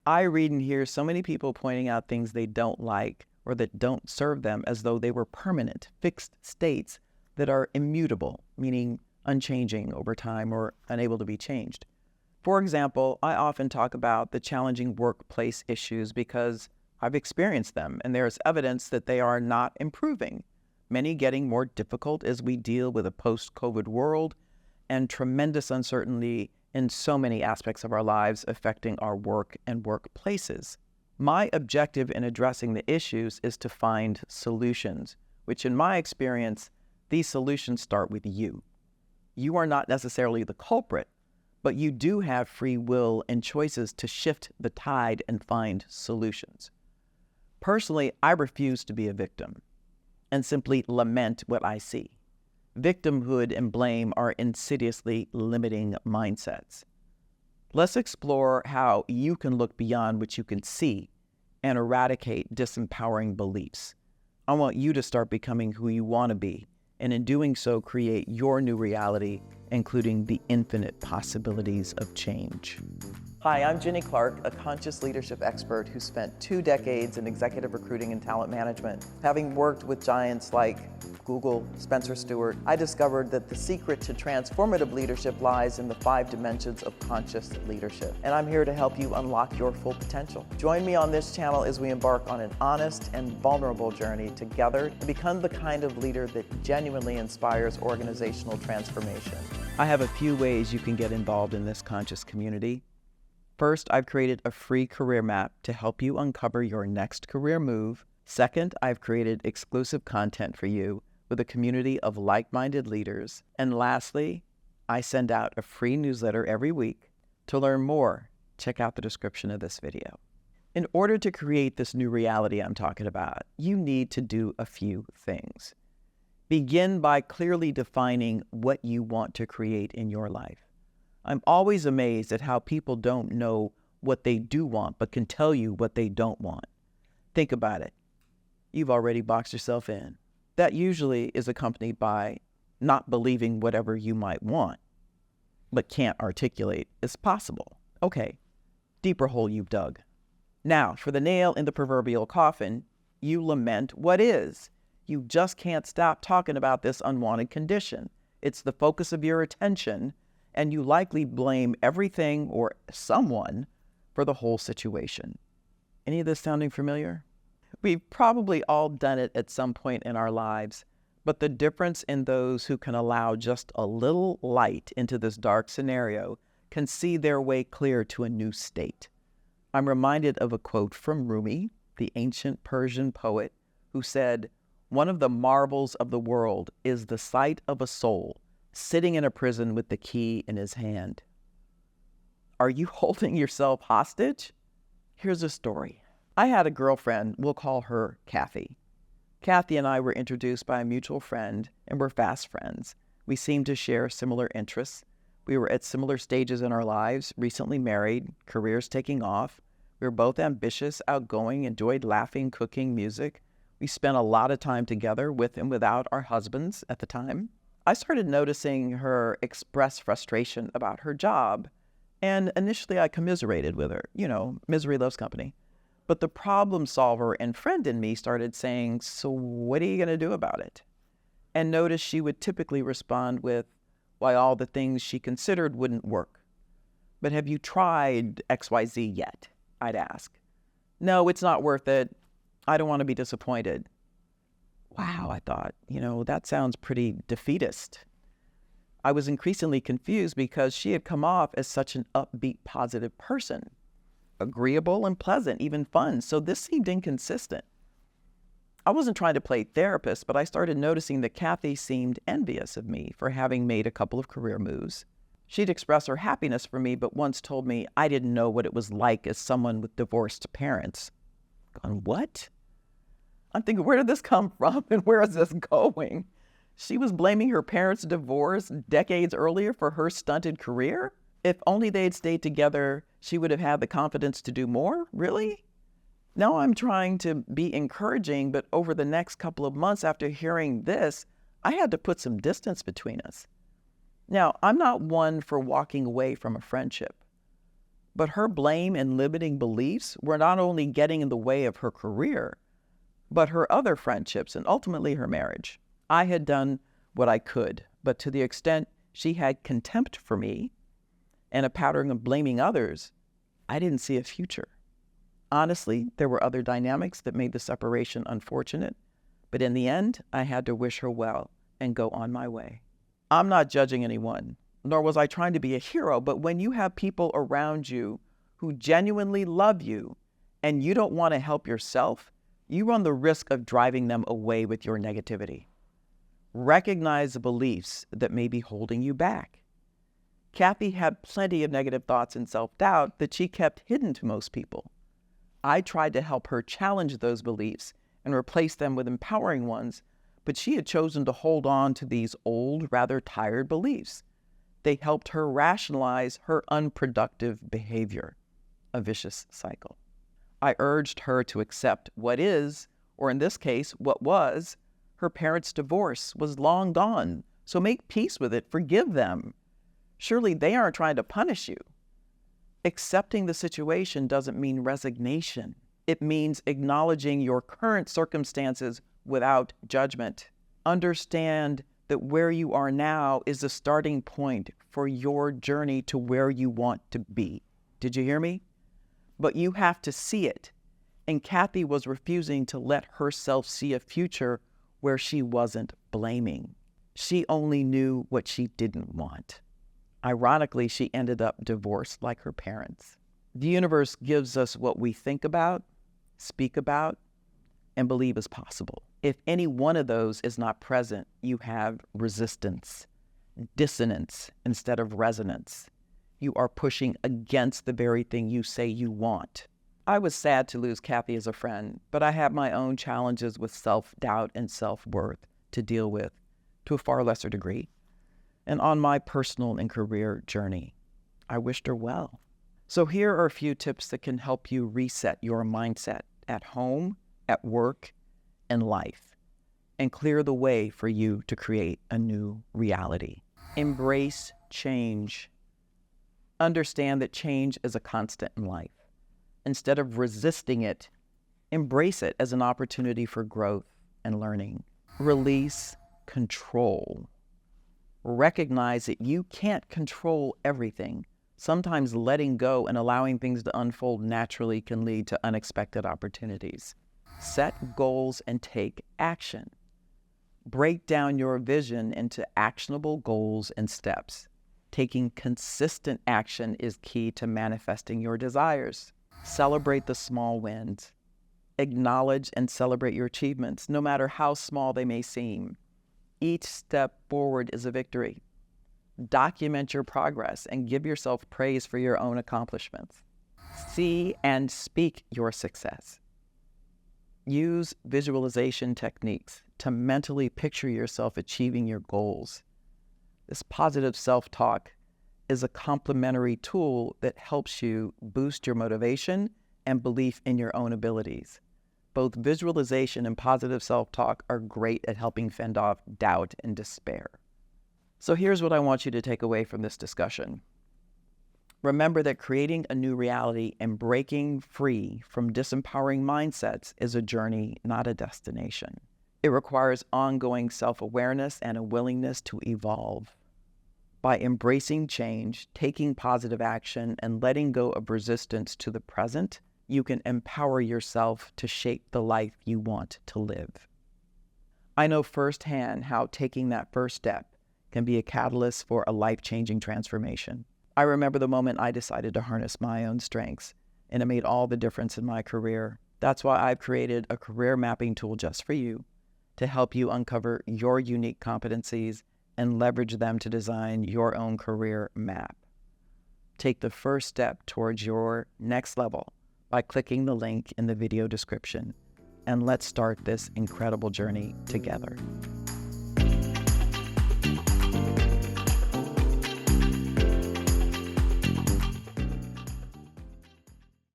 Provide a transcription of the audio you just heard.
I read and hear so many people pointing out things they don't like or that don't serve them as though they were permanent, fixed states that are immutable, meaning unchanging over time or unable to be changed. For example, I often talk about the challenging workplace issues because I've experienced them, and there is evidence that they are not improving, many getting more difficult as we deal with a post-COVID world and tremendous uncertainty in so many aspects of our lives affecting our work and workplaces. My objective in addressing the issues is to find solutions, which in my experience, these solutions start with you. You are not necessarily the culprit, but you do have free will and choices to shift the tide and find solutions. Personally, I refuse to be a victim and simply lament what I see. Victimhood and blame are insidiously limiting mindsets. Let's explore how you can look beyond what you can see and eradicate disempowering beliefs. I want you to start becoming who you want to be, and in doing so, create your new reality, including the infinite possibilities of change. Hi, I'm Jenny Clark, a conscious leadership expert who spent 2 decades in executive recruiting and talent management. Having worked with giants like Google, Spencer Stuart, I discovered that the secret to transformative leadership lies in the 5 dimensions of conscious leadership. And I'm here to help you unlock your full potential. Join me on this channel as we embark on an honest and vulnerable journey together and become the kind of leader that genuinely inspires organizational transformation. I have a few ways you can get involved in this conscious community. First, I've created a free career map to help you uncover your next career move. Second, I've created exclusive content for you with a community of like-minded leaders. And lastly, I send out a free newsletter every week. To learn more, check out the description of this video. In order to create this new reality I'm talking about, you need to do a few things. Begin by clearly defining what you want to create in your life. I'm always amazed at how people don't know what they do want, but can tell you what they don't want. Think about it. You've already boxed yourself in. That usually is accompanied by not believing whatever you might want, but can't articulate is possible. Okay, deeper hole you've dug. Now, for the nail in the proverbial coffin, you lament what is. You just can't stop talking about this unwanted condition. It's the focus of your attention, and you likely blame everything or someone for the whole situation. Any of this sounding familiar? We've probably all done it at some point in our lives, but the difference in those who can allow just a little light into this dark scenario can see their way clear to a new state. I'm reminded of a quote from Rumi, the ancient Persian poet, who said, "One of the marvels of the world is the sight of a soul sitting in a prison with the key in his hand." Are you holding yourself hostage? Here's a story. I had a girlfriend, we'll call her Kathy. Kathy and I were introduced by a mutual friend and were fast friends. We seemed to share similar interests. We were at similar stages in our lives, recently married, careers taking off. We were both ambitious, outgoing, enjoyed laughing, cooking, music. We spent a lot of time together with and without our husbands at the time. I started noticing her express frustration about her job, and initially I commiserated with her. You know, misery loves company. But the problem solver and friend in me started saying, "So what are you going to do about it?" And noticed she would typically respond with, "Why, all the things she considered wouldn't work." "But have you tried XYZ yet?" I'd ask. "No, it's not worth it. I don't want to be disappointed." Wow, I thought, that sounds pretty defeatist. I was increasingly confused because she had come off as such an upbeat, positive person. Agreeable and pleasant, even fun, so this seemed inconsistent. I wasn't trying to play therapist, but I started noticing that Kathy seemed envious of me for having made a couple of career moves. She'd expressed her happiness for me, but once told me I didn't know what it was like as someone with divorced parents. Gone, what? I'm thinking, where did this come from and where is this going? She was blaming her parents' divorce decades earlier for her stunted career? If only they'd stayed together, she would have had the confidence to do more? Really? Now I'm trying to be encouraging, but over the next couple of months after hearing this, I had to put some distance between us. Now, I'm not one for walking away from a friendship, But her blame and limiting beliefs were not only getting in the way of her career, but her other friendships and ultimately her marriage. I had done what I could, but to the extent she had contempt for me and a pattern of blaming others, I didn't see a future. Honestly, there were other dynamics that made the separation unfortunate, but in the end, I had to wish her well and go on my way. I'm not judging anyone, nor was I trying to be a hero, but when you have people around you who genuinely love you and you don't want to help yourself, you run the risk of driving them away with your negativity. Recognize the beliefs that may be holding you back. Kathy had plenty of negative thoughts and self-doubt that she kept hidden to most people. I tried to help her challenge those beliefs and replace them with empowering ones, but she had chosen to hold on to these old, rather tired beliefs. They helped her rationalize her unproductive behavior, a vicious cycle. I urged her to accept what is, or in this case, what was, her parents' divorce was long gone, so make peace with it, forgive them. Surely they aren't trying to punish you. Accepting the situation doesn't mean resignation. It means acknowledging your current circumstances without judgment. Understand that where you are now is the starting point for your journey to where you want to be. Did you hear me? But you have to see it. And Kathy was refusing to let herself see a future where she wasn't blaming. She only knew what she didn't want. Ironically, she ended up divorced like her parents. The universe gives us what we think about, speak about, and believe is possible. If any one of those is not present, you have resistance, dissonance instead of resonance. You are pushing against the very thing you say you want. I was sad to lose Kathy as a friend, but I have my own challenges with self-doubt and self-worth to deal with to a far lesser degree. And on my personal and career journey, I wished her well. So here are a few tips that can help you reset your mindset at home, at work, and life, and clear the way for you to create a new reality. Embrace change. Understand that change is a constant in life. Instead of resisting it, embrace it as an opportunity for growth and learning. Release control. Recognize that you can't control everything. Sometimes letting go and allowing things to unfold naturally can lead to unexpected opportunities. Set goals and take action. Break down your vision into actionable goals and steps. Taking consistent action is key to manifesting your desires. Celebrate the small wins. Acknowledge and celebrate your achievements, no matter how small they may seem. Each step forward is a victory. Document your progress and give yourself praise for your own accomplishments. See and speak your success. Use visualization techniques to mentally picture yourself achieving your goals. This positive self-talk is a complementary tool that helps you boost your motivation and belief in your own abilities. Both visualization and positive self-talk are great at helping fend off doubt and despair. So here's what I want you to take away from this discussion. Remember that creating a new reality and breaking free from disempowering mindsets is a journey, not a destination. It requires ongoing self-awareness and a willingness to evolve. By embracing change, taking positive action, and letting go of resistance to the present, you can empower yourself to shape the life you want to live. I know firsthand how taking that first step can be a catalyst for a life-changing transformation. I remember the moment I decided to harness my own strengths, and it made all the difference in my career. That's why I've created a career mapping tool just for you to help you uncover your unique competencies and leverage them to design your own career map. Take the first step towards your next level by clicking the link in the video description, and let's start this incredible journey together.